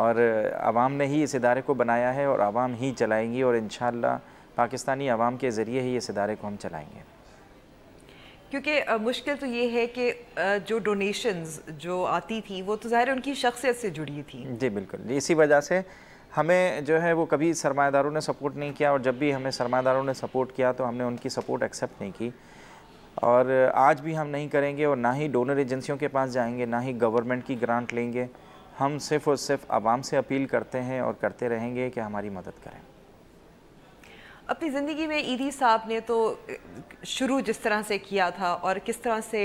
اور عوام نے ہی اس ادارے کو بنایا ہے اور عوام ہی چلائیں گی، اور انشاءاللہ پاکستانی عوام کے ذریعے ہی اس ادارے کو ہم چلائیں گے۔ کیونکہ مشکل تو یہ ہے کہ جو ڈونیشنز جو آتی تھی وہ تو ظاہر ان کی شخصیت سے جڑی تھی۔ جی بالکل، اسی وجہ سے ہمیں جو ہے وہ کبھی سرمایہ داروں نے سپورٹ نہیں کیا، اور جب بھی ہمیں سرمایہ داروں نے سپورٹ کیا تو ہم نے ان کی سپورٹ ایکسیپٹ نہیں کی، اور آج بھی ہم نہیں کریں گے، اور نہ ہی ڈونر ایجنسیوں کے پاس جائیں گے، نہ ہی گورنمنٹ کی گرانٹ لیں گے۔ ہم صرف اور صرف عوام سے اپیل کرتے ہیں اور کرتے رہیں گے کہ ہماری مدد کریں۔ اپنی زندگی میں ایدھی صاحب نے تو شروع جس طرح سے کیا تھا اور کس طرح سے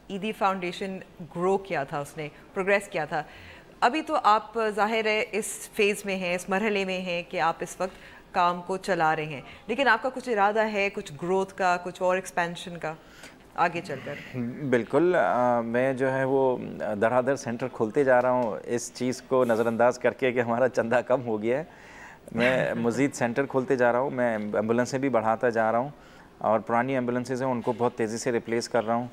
ایدھی فاؤنڈیشن گرو کیا تھا، اس نے پروگریس کیا تھا، ابھی تو آپ ظاہر ہے اس فیز میں ہیں، اس مرحلے میں ہیں کہ آپ اس وقت کام کو چلا رہے ہیں، لیکن آپ کا کچھ ارادہ ہے کچھ گروتھ کا، کچھ اور ایکسپینشن کا آگے چل کر؟ بالکل، میں جو ہے وہ دھڑا دھڑ سینٹر کھولتے جا رہا ہوں، اس چیز کو نظر انداز کر کے کہ ہمارا چندہ کم ہو گیا ہے۔ میں مزید سینٹر کھولتے جا رہا ہوں، میں ایمبولینسیں بھی بڑھاتا جا رہا ہوں، اور پرانی ایمبولینسز ہیں ان کو بہت تیزی سے ریپلیس کر رہا ہوں،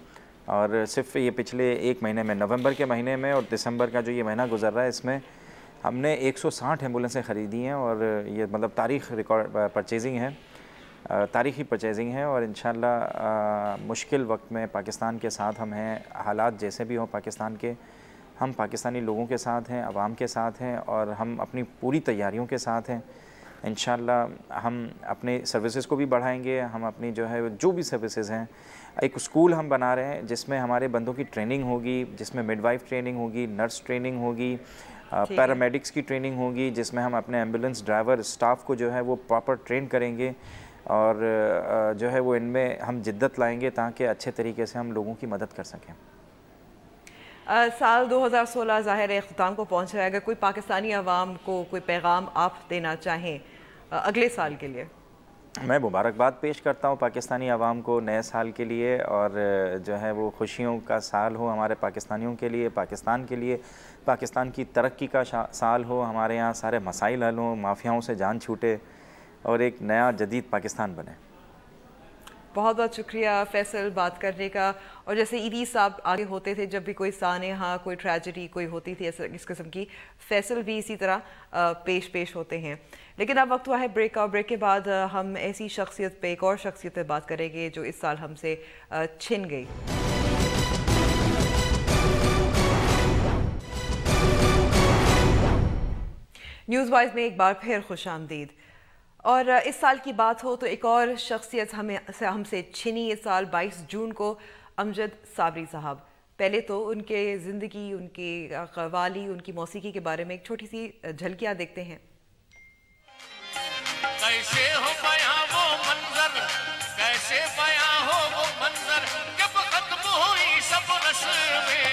اور صرف یہ پچھلے ایک مہینے میں، نومبر کے مہینے میں اور دسمبر کا جو یہ مہینہ گزر رہا ہے، اس میں ہم نے 160 ایمبولینسیں خریدی ہیں، اور یہ مطلب تاریخ ریکارڈ پرچیزنگ ہے، تاریخی پرچیزنگ ہے، اور انشاءاللہ مشکل وقت میں پاکستان کے ساتھ ہم ہیں، حالات جیسے بھی ہوں پاکستان کے، ہم پاکستانی لوگوں کے ساتھ ہیں، عوام کے ساتھ ہیں، اور ہم اپنی پوری تیاریوں کے ساتھ ہیں۔ انشاءاللہ ہم اپنے سروسز کو بھی بڑھائیں گے، ہم اپنی جو ہے جو بھی سروسز ہیں، ایک اسکول ہم بنا رہے ہیں جس میں ہمارے بندوں کی ٹریننگ ہوگی، جس میں مڈ وائف ٹریننگ ہوگی، نرس ٹریننگ ہوگی، پیرامیڈکس کی ٹریننگ ہوگی، جس میں ہم اپنے ایمبولینس ڈرائیور اسٹاف کو جو ہے وہ پراپر ٹرین کریں گے، اور جو ہے وہ ان میں ہم جدت لائیں گے تاکہ اچھے طریقے سے ہم لوگوں کی مدد کر سکیں۔ سال 2016 ظاہر اختتام کو پہنچ رہا ہے، اگر کوئی پاکستانی عوام کو کوئی پیغام آپ دینا چاہیں اگلے سال کے لیے؟ میں مبارکباد پیش کرتا ہوں پاکستانی عوام کو نئے سال کے لیے، اور جو ہے وہ خوشیوں کا سال ہو ہمارے پاکستانیوں کے لیے، پاکستان کے لیے، پاکستان کی ترقی کا سال ہو، ہمارے یہاں سارے مسائل حل ہوں، مافیاؤں سے جان چھوٹے، اور ایک نیا جدید پاکستان بنے۔ بہت بہت شکریہ فیصل بات کرنے کا، اور جیسے ایدھی صاحب آگے ہوتے تھے جب بھی کوئی سانحہ، کوئی ٹریجڈی کوئی ہوتی تھی اس قسم کی، فیصل بھی اسی طرح پیش ہوتے ہیں۔ لیکن اب وقت ہوا ہے بریک کا، اور بریک کے بعد ہم ایسی شخصیت پہ، ایک اور شخصیت پہ بات کریں گے جو اس سال ہم سے چھن گئی۔ نیوز وائز میں ایک بار پھر خوش آمدید، اور اس سال کی بات ہو تو ایک اور شخصیت ہم سے چھنی اس سال 22 جون کو، امجد صابری صاحب۔ پہلے تو ان کے زندگی، ان کی قوالی، ان کی موسیقی کے بارے میں ایک چھوٹی سی جھلکیاں دیکھتے ہیں۔ کیسے ہو بیاں وہ منظر، کیسے بیاں ہو وہ منظر، جب ختم ہوئی سب نثر میں،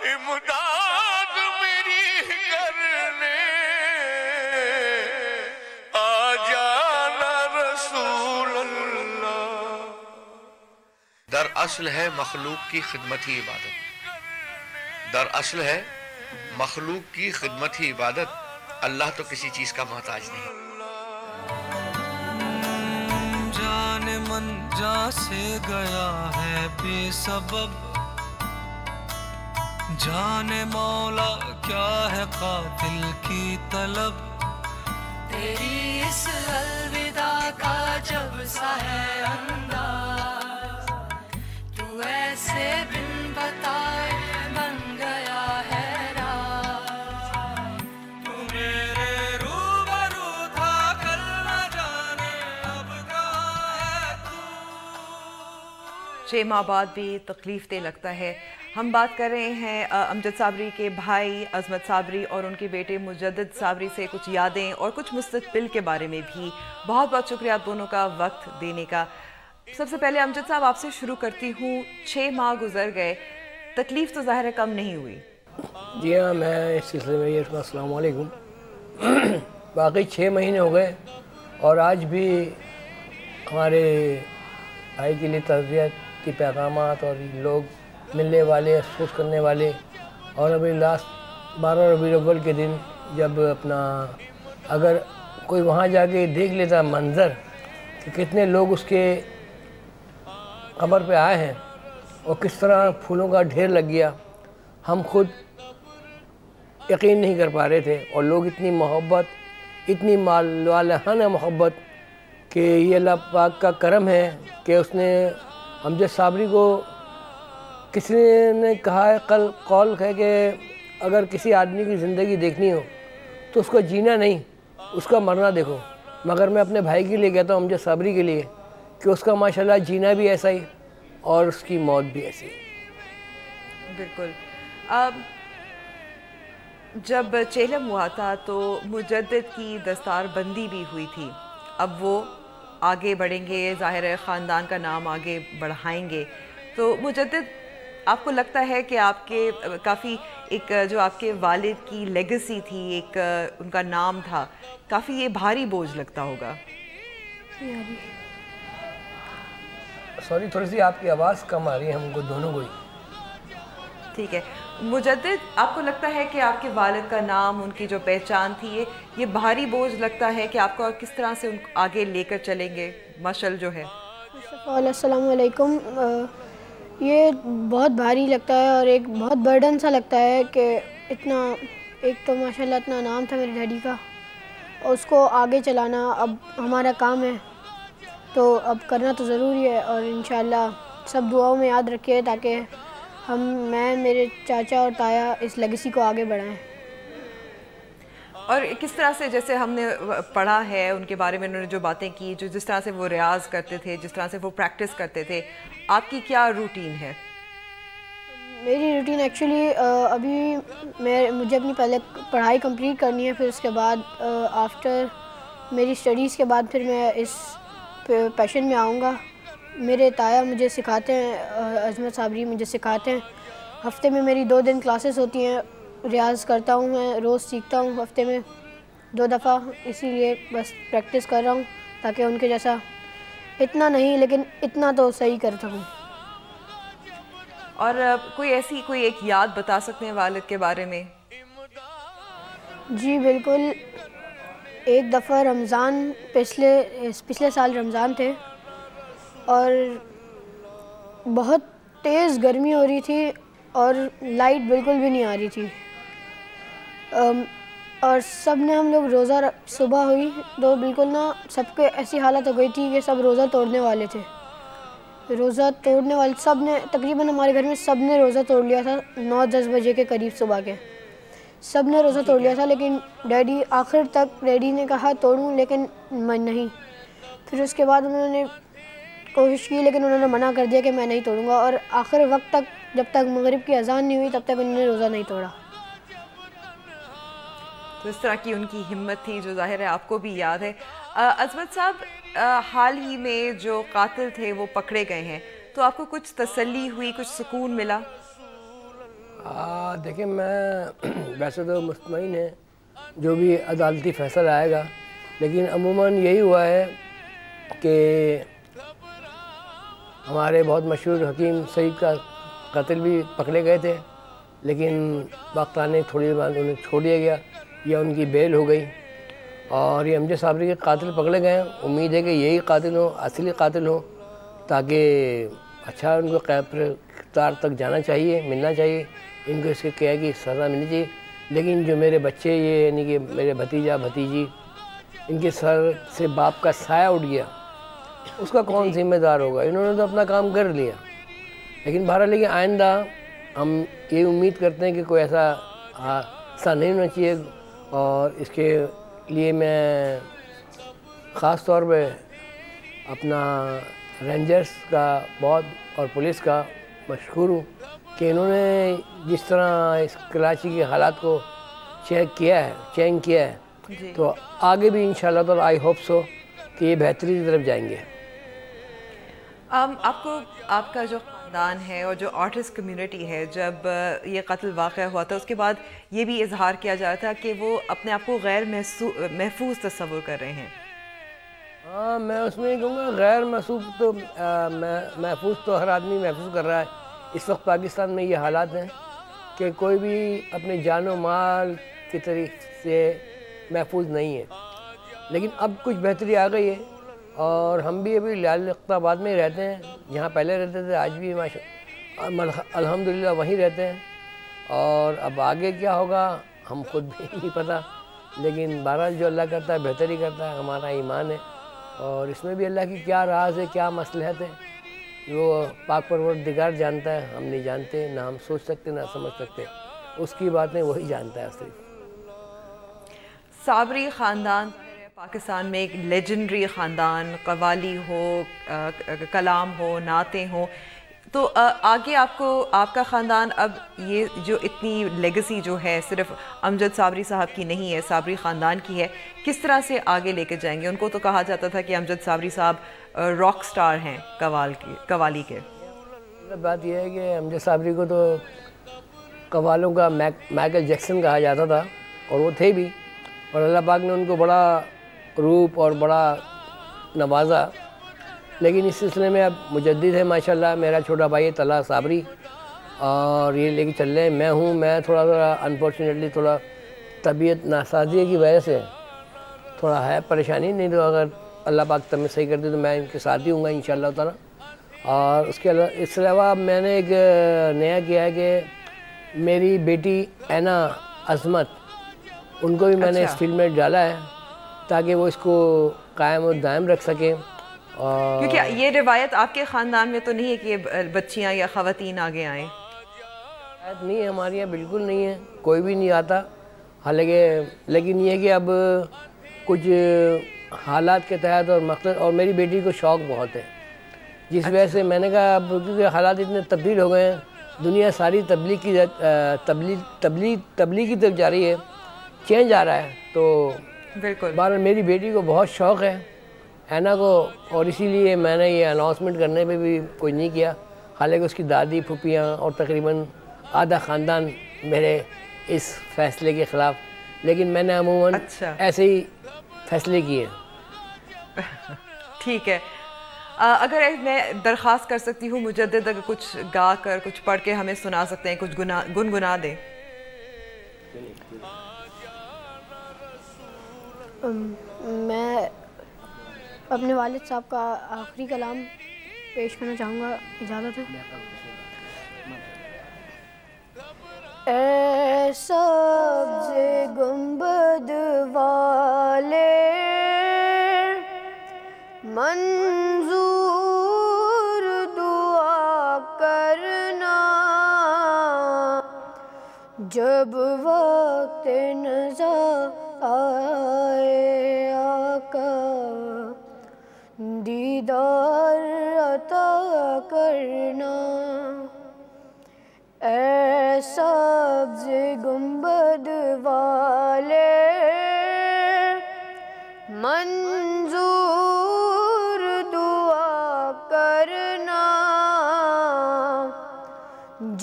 امداد میری کرنے آ جانا رسول اللہ۔ دراصل ہے مخلوق کی خدمت ہی عبادت، دراصل ہے مخلوق کی خدمت ہی عبادت، اللہ تو کسی چیز کا محتاج نہیں۔ جان من جا سے گیا ہے بے سبب، جان مولا کیا ہے قاتل کی طلب، تیری اس الوداع کا جب سا ہے انداز، تو ایسے بن بتائے بن گیا ہے راز، تو میرے روبرو تھا کل نہ جانے اب کہاں ہے تو۔ شیما آباد بھی تکلیف دہ لگتا ہے، ہم بات کر رہے ہیں امجد صابری کے بھائی عظمت صابری اور ان کے بیٹے مجدد صابری سے کچھ یادیں اور کچھ مستقبل کے بارے میں بھی. بہت بہت شکریہ آپ دونوں کا وقت دینے کا. سب سے پہلے امجد صاحب آپ سے شروع کرتی ہوں. 6 ماہ گزر گئے, تکلیف تو ظاہر ہے کم نہیں ہوئی. جی ہاں, میں اس سلسلے میں یہ السلام علیکم. باقی 6 مہینے ہو گئے اور آج بھی ہمارے بھائی کے لیے تعزیت کی پیغامات اور لوگ ملنے والے, افسوس کرنے والے. اور ابھی لاسٹ 12 ربیع الاول کے دن جب اپنا اگر کوئی وہاں جا کے دیکھ لیتا منظر کہ کتنے لوگ اس کے قبر پہ آئے ہیں اور کس طرح پھولوں کا ڈھیر لگ گیا, ہم خود یقین نہیں کر پا رہے تھے. اور لوگ اتنی محبت, اتنی والہانہ محبت کہ یہ اللہ پاک کا کرم ہے کہ اس نے امجد صابری کو, کسی نے کہا ہے قول ہے کہ اگر کسی آدمی کی زندگی دیکھنی ہو تو اس کو جینا نہیں, اس کا مرنا دیکھو. مگر میں اپنے بھائی کے لیے کہتا ہوں, امجد صابری کے لیے, کہ اس کا ماشاءاللہ جینا بھی ایسا ہی اور اس کی موت بھی ایسی. بالکل. جب چیلم ہوا تھا تو مجدد کی دستار بندی بھی ہوئی تھی. اب وہ آگے بڑھیں گے, ظاہر ہے خاندان کا نام آگے بڑھائیں گے. تو مجدد, آپ کو لگتا ہے کہ آپ کے کافی ایک جو آپ کے والد کی لیگیسی تھی, ایک ان کا نام تھا, کافی یہ بھاری بوجھ لگتا ہوگا؟ سوری, تھوڑی سی آپ کی آواز کم آ رہی ہے ہم کو دونوں کو ہی. ٹھیک ہے. مجدد, آپ کو لگتا ہے کہ آپ کے والد کا نام, ان کی جو پہچان تھی, یہ بھاری بوجھ لگتا ہے کہ آپ کو کس طرح سے آگے لے کر چلیں گے مشعل جو ہے؟ السلام علیکم. یہ بہت بھاری لگتا ہے اور ایک بہت برڈن سا لگتا ہے کہ اتنا, ایک تو ماشاءاللہ اتنا نام تھا میرے ڈیڈی کا, اور اس کو آگے چلانا اب ہمارا کام ہے, تو اب کرنا تو ضروری ہے. اور انشاءاللہ سب دعاؤں میں یاد رکھیے تاکہ میں, میرے چاچا اور تایا اس لیگیسی کو آگے بڑھائیں. اور کس طرح سے, جیسے ہم نے پڑھا ہے ان کے بارے میں, انہوں نے جو باتیں کی, جو جس طرح سے وہ ریاض کرتے تھے, جس طرح سے وہ پریکٹس کرتے تھے, آپ کی کیا روٹین ہے؟ میری روٹین ایکچولی ابھی مجھے اپنی پہلے پڑھائی کمپلیٹ کرنی ہے, پھر اس کے بعد آفٹر میری اسٹڈیز کے بعد پھر میں اس پیشن میں آؤں گا. میرے تایا مجھے سکھاتے ہیں, عظمت صابری مجھے سکھاتے ہیں. ہفتے میں میری 2 دن کلاسز ہوتی ہیں, ریاض کرتا ہوں میں, روز سیکھتا ہوں ہفتے میں 2 دفعہ. اسی لیے بس پریکٹس کر رہا ہوں تاکہ ان کے جیسا, اتنا نہیں لیکن اتنا تو صحیح کرتا ہوں. اور کوئی ایک یاد بتا سکتے ہیں والد کے بارے میں؟ جی بالکل. ایک دفعہ رمضان, پچھلے سال رمضان تھے اور بہت تیز گرمی ہو رہی تھی اور لائٹ بالکل بھی نہیں آ رہی تھی, اور سب نے, ہم لوگ روزہ, صبح ہوئی تو بالکل نا سب کے ایسی حالت ہو گئی تھی کہ سب روزہ توڑنے والے تھے. روزہ توڑنے والے سب نے, تقریباً ہمارے گھر میں سب نے روزہ توڑ لیا تھا 9-10 بجے کے قریب صبح کے, سب نے روزہ توڑ لیا تھا. لیکن ڈیڈی آخر تک, ڈیڈی نے کہا توڑوں لیکن من نہیں. پھر اس کے بعد انہوں نے کوشش کی لیکن انہوں نے منع کر دیا کہ میں نہیں توڑوں گا, اور آخر وقت تک, جب تک مغرب کی اذان نہیں ہوئی تب تک انہوں نے روزہ نہیں توڑا. تو اس طرح کی ان کی ہمت تھی جو ظاہر ہے آپ کو بھی یاد ہے. عظمت صاحب, حال ہی میں جو قاتل تھے وہ پکڑے گئے ہیں, تو آپ کو کچھ تسلی ہوئی, کچھ سکون ملا؟ دیکھیں, میں ویسے تو مطمئن ہے جو بھی عدالتی فیصلہ آئے گا, لیکن عموماً یہی ہوا ہے کہ ہمارے بہت مشہور حکیم سعید کا قاتل بھی پکڑے گئے تھے, لیکن وقت آنے تھوڑی دیر بعد انہیں چھوڑ دیا گیا یا ان کی بیل ہو گئی. اور یہ امجد صابری کے قاتل پکڑے گئے ہیں, امید ہے کہ یہی قاتل ہوں, اصلی قاتل ہوں, تاکہ اچھا ان کو قرار تک جانا چاہیے, ملنا چاہیے, ان کو اس کے کیا کی سزا ملنی چاہیے. لیکن جو میرے بچے, یہ یعنی کہ میرے بھتیجا بھتیجی, ان کے سر سے باپ کا سایہ اٹھ گیا, اس کا کون ذمہ دار ہوگا؟ انہوں نے تو اپنا کام کر لیا. لیکن بہرحال کہ آئندہ ہم یہ امید کرتے ہیں کہ کوئی ایسا نہیں ہونا چاہیے. اور اس کے لیے میں خاص طور پہ اپنا رینجرز کا بہت اور پولیس کا مشکور ہوں کہ انہوں نے جس طرح اس کراچی کے حالات کو چینج کیا ہے جی تو آگے بھی انشاءاللہ تعالی آئی ہوپ سو کہ یہ بہتری کی طرف جائیں گے. آپ کو آپ کا جو خاندان ہے اور جو آرٹسٹ کمیونٹی ہے، جب یہ قتل واقع ہوا تھا اس کے بعد یہ بھی اظہار کیا جا رہا تھا کہ وہ اپنے آپ کو غیر محفوظ تصور کر رہے ہیں. ہاں میں اس میں یہ کہوں گا غیر محفوظ تو محفوظ تو ہر آدمی محفوظ کر رہا ہے. اس وقت پاکستان میں یہ حالات ہیں کہ کوئی بھی اپنے جان و مال کی طریقے سے محفوظ نہیں ہے، لیکن اب کچھ بہتری آ گئی ہے اور ہم بھی ابھی لال لقت آباد میں ہی رہتے ہیں، جہاں پہلے رہتے تھے آج بھی الحمدللہ وہیں رہتے ہیں. اور اب آگے کیا ہوگا ہم خود بھی نہیں پتہ، لیکن بہرحال جو اللہ کرتا ہے بہتری کرتا ہے، ہمارا ایمان ہے. اور اس میں بھی اللہ کی کیا راز ہے، کیا مصلحت ہے، وہ پاک پروردگار جانتا ہے. ہم نہیں جانتے، نہ ہم سوچ سکتے نہ سمجھ سکتے، اس کی باتیں وہی جانتا ہے صرف. صابری خاندان پاکستان میں ایک لیجنڈری خاندان، قوالی ہو، کلام ہو، نعتیں ہوں، تو آگے آپ کا خاندان اب یہ جو اتنی لیگسی جو ہے صرف امجد صابری صاحب کی نہیں ہے، صابری خاندان کی ہے، کس طرح سے آگے لے کے جائیں گے؟ ان کو تو کہا جاتا تھا کہ امجد صابری صاحب راک سٹار ہیں قوالی کے. بات یہ ہے کہ امجد صابری کو تو قوالوں کا مائیکل جیکسن کہا جاتا تھا، اور وہ تھے بھی، اور اللہ پاک نے ان کو بڑا روپ اور بڑا نوازا. لیکن اس سلسلے میں اب مجدد ہے ماشاءاللہ میرا چھوٹا بھائی ہے طلحہ صابری، اور یہ لے کے چل رہے ہیں. میں تھوڑا انفارچونیٹلی تھوڑا طبیعت ناسازی کی وجہ سے تھوڑا ہے پریشانی، نہیں تو اگر اللہ پاک طبیعت صحیح کر دے تو میں ان کے ساتھ ہی ہوں گا انشاءاللہ تعالیٰ. اور اس کے علاوہ میں نے ایک نیا کیا ہے کہ میری بیٹی اینا عظمت، ان کو بھی میں نے اس فلم میں ڈالا ہے تاکہ وہ اس کو قائم و دائم رکھ سکیں. کیونکہ یہ روایت آپ کے خاندان میں تو نہیں ہے کہ بچیاں یا خواتین آگے آئیں؟ نہیں ہے ہمارے یہاں، بالکل نہیں ہے، کوئی بھی نہیں آتا. حالانکہ لیکن یہ کہ اب کچھ حالات کے تحت اور مقصد، اور میری بیٹی کو شوق بہت ہے، جس وجہ سے میں نے کہا اب کیونکہ حالات اتنے تبدیل ہو گئے ہیں، دنیا ساری تبلیغ کی طرف جا رہی ہے، چینج آ رہا ہے. تو بالکل بہرحال میری بیٹی کو بہت شوق ہے اینا کو، اور اسی لیے میں نے یہ اناؤنسمنٹ کرنے پہ بھی کوئی نہیں کیا. حالانکہ اس کی دادی پھوپھیاں اور تقریباً آدھا خاندان میرے اس فیصلے کے خلاف، لیکن میں نے عموماً ایسے ہی فیصلے کیے. ٹھیک ہے، اگر میں درخواست کر سکتی ہوں مجدد اگر کچھ گا کر کچھ پڑھ کے ہمیں سنا سکتے ہیں، کچھ گنگنا دیں. میں اپنے والد صاحب کا آخری کلام پیش کرنا چاہوں گا، اجازت ہے؟ اے سبز گنبد والے منظور دعا کرنا، جب وقت نزا آئے آقا دیدار عطا کرنا. اے سبز گنبد والے منظور دعا کرنا،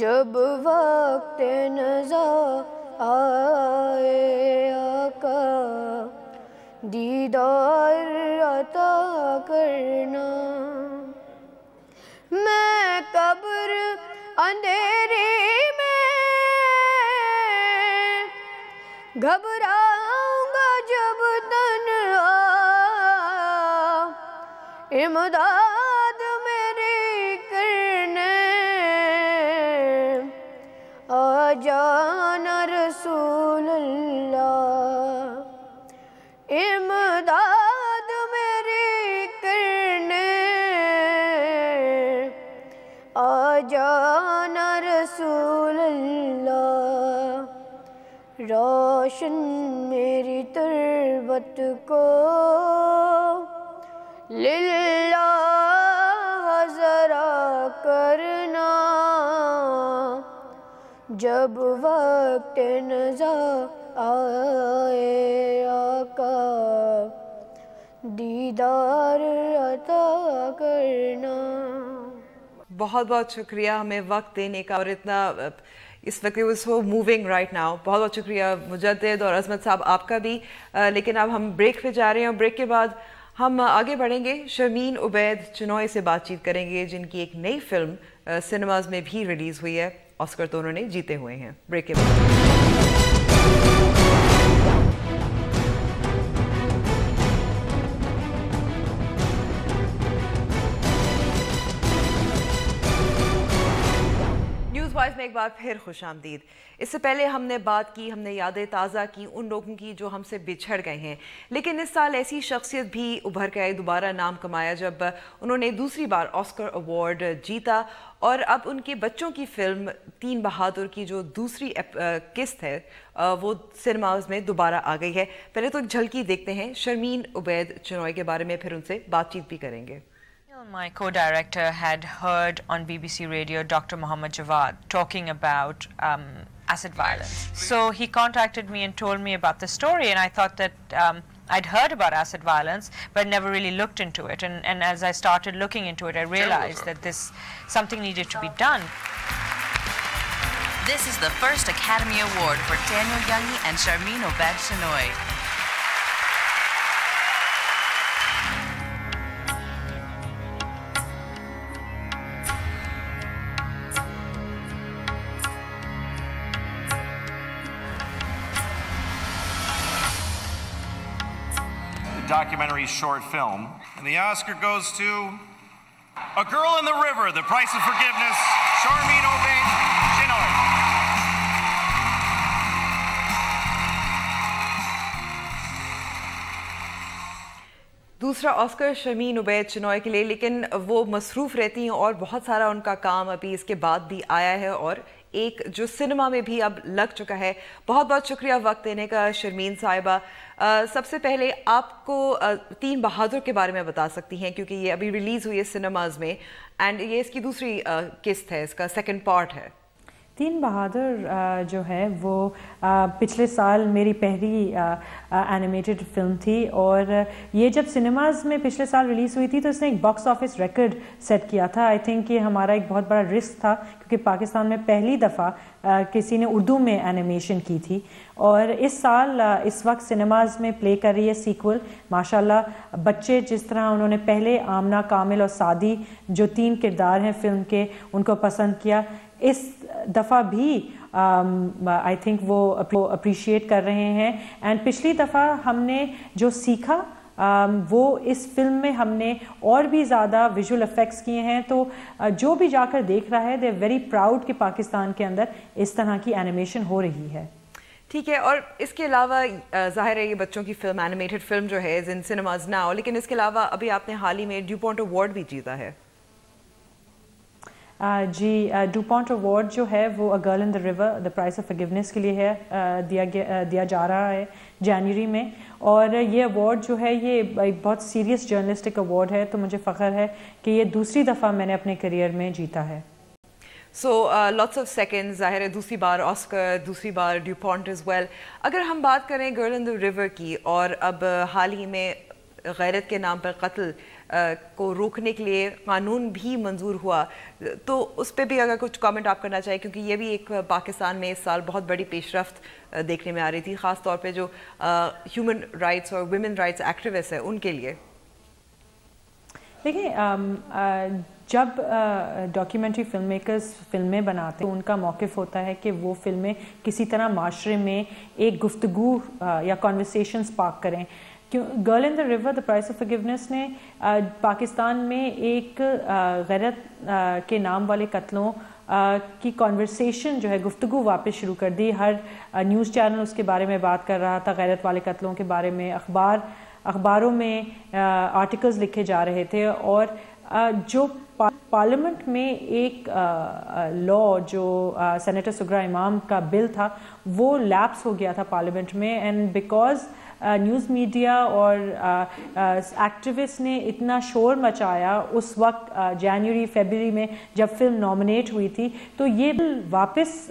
جب وقت نزا آئے آقا دیدار عطا کرنا. میں قبر اندھیری میں گھبراؤں گا جب تنہا، امداد میری کرنے آ جانا رسول اللہ، امداد میری کرنے آ جانا رسول اللہ. روشن میری تربت کو للہ ذرا کرنا، جب وقت نظر آئے آقا دیدار عطا کرنا. بہت بہت شکریہ ہمیں وقت دینے کا اور اتنا اس وقت وہ سو موونگ رائٹ ناؤ. بہت بہت شکریہ مجدد اور عظمت صاحب آپ کا بھی. لیکن اب ہم بریک پہ جا رہے ہیں اور بریک کے بعد ہم آگے بڑھیں گے. شرمین عبید چنوئی سے بات چیت کریں گے جن کی ایک نئی فلم سنیماز میں بھی ریلیز ہوئی ہے. آسکر تو انہوں نے جیتے ہوئے ہیں. بریک کے بعد میں ایک بار پھر خوش آمدید. اس سے پہلے ہم نے بات کی, ہم نے یادیں تازہ کی ان لوگوں کی جو ہم سے بچھڑ گئے ہیں. لیکن اس سال ایسی شخصیت بھی ابھر کے آئی, دوبارہ نام کمایا جب انہوں نے دوسری بار آسکر ایوارڈ جیتا. اور اب ان کے بچوں کی فلم تین بہادر کی جو دوسری قسط ہے وہ سنیماز میں دوبارہ آ گئی ہے. پہلے تو ایک جھلکی دیکھتے ہیں شرمین عبید چنوئی کے بارے میں, پھر ان سے بات چیت بھی کریں گے. My co-director had heard on BBC Radio Dr. Mohammad Jawad talking about acid violence. So he contacted me and told me about the story, and I thought that I'd heard about acid violence but never really looked into it. And as I started looking into it, I realized that something needed to be done. This is the first Academy Award for Daniel Youngie and Sharmeen Obed Chinoy. Documentary short film, and the Oscar goes to A Girl in the River, The Price of Forgiveness, Sharmeen Obed Chinoy. دوسرا Oscar Sharmeen Ubaid چنوئی کے لیے, لیکن وہ مصروف رہتی ہیں اور بہت سارا ان کا کام ابھی اس کے بعد بھی آیا ہے اور ایک جو سنیما میں بھی اب لگ چکا ہے. بہت بہت شکریہ وقت دینے کا شرمین صاحبہ. سب سے پہلے آپ کو تین بہادر کے بارے میں بتا سکتی ہیں کیونکہ یہ ابھی ریلیز ہوئی ہے سنیماز میں اینڈ یہ اس کی دوسری قسط ہے, اس کا سیکنڈ پارٹ ہے. تین بہادر جو ہے وہ پچھلے سال میری پہلی اینیمیٹڈ فلم تھی اور یہ جب سنیماز میں پچھلے سال ریلیز ہوئی تھی تو اس نے ایک باکس آفس ریکارڈ سیٹ کیا تھا. آئی تھنک یہ ہمارا ایک بہت بڑا رسک تھا کیونکہ پاکستان میں پہلی دفعہ کسی نے اردو میں اینیمیشن کی تھی اور اس سال اس وقت سنیماز میں پلے کر رہی ہے سیکول. ماشاءاللہ بچے جس طرح انہوں نے پہلے آمنہ, کامل اور سعدی جو تین کردار ہیں فلم کے ان کو پسند کیا, اس دفعہ بھی آئی تھنک وہ اپریشیٹ کر رہے ہیں. اینڈ پچھلی دفعہ ہم نے جو سیکھا وہ اس فلم میں ہم نے اور بھی زیادہ ویژول افیکٹس کیے ہیں, تو جو بھی جا کر دیکھ رہا ہے دے ویری پراؤڈ کہ پاکستان کے اندر اس طرح کی اینیمیشن ہو رہی ہے. ٹھیک ہے, اور اس کے علاوہ ظاہر ہے یہ بچوں کی فلم اینیمیٹڈ فلم جو ہے ان سنیماز ناؤ, لیکن اس کے علاوہ ابھی آپ نے حال ہی میں ڈیوپونٹ ایوارڈ بھی جیتا ہے. جی, ڈوپونٹ ایوارڈ جو ہے وہ a girl in the river the price of forgiveness کے لیے ہے, دیا جا رہا ہے جنوری میں. اور یہ ایوارڈ جو ہے یہ ایک بہت سیریس جرنلسٹک ایوارڈ ہے, تو مجھے فخر ہے کہ یہ دوسری دفعہ میں نے اپنے کریئر میں جیتا ہے. سو لاٹس آف سیکنڈ, ظاہر ہے دوسری بار آسکر, دوسری بار ڈیوپونٹ از ویل. اگر ہم بات کریں گرل ان دا ریور کی, اور اب حال ہی میں غیرت کے نام پر قتل کو روکنے کے لیے قانون بھی منظور ہوا, تو اس پہ بھی اگر کچھ کامنٹ آپ کرنا چاہیں, کیونکہ یہ بھی ایک پاکستان میں اس سال بہت بڑی پیش رفت دیکھنے میں آ رہی تھی, خاص طور پہ جو ہیومن رائٹس اور ویمن رائٹس ایکٹیوسٹ ہیں ان کے لیے. دیکھیں, جب ڈاکیومنٹری فلم میکرز فلمیں بناتے ہیں ان کا موقف ہوتا ہے کہ وہ فلمیں کسی طرح معاشرے میں ایک گفتگو یا کانورسیشن سپارک کریں. Girl in the river the price of forgiveness نے پاکستان میں ایک غیرت کے نام والے قتلوں کی کانورسیشن جو ہے گفتگو واپس شروع کر دی. ہر نیوز چینل اس کے بارے میں بات کر رہا تھا, غیرت والے قتلوں کے بارے میں اخباروں میں آرٹیکلز لکھے جا رہے تھے. اور جو پارلیمنٹ میں ایک لا جو سینیٹر سگرا امام کا بل تھا وہ لیپس ہو گیا تھا پارلیمنٹ میں, اینڈ بیکاز نیوز میڈیا اور ایکٹیوسٹ نے اتنا شور مچایا اس وقت جنوری فیبرری میں جب فلم نامنیٹ ہوئی تھی, تو یہ بل واپس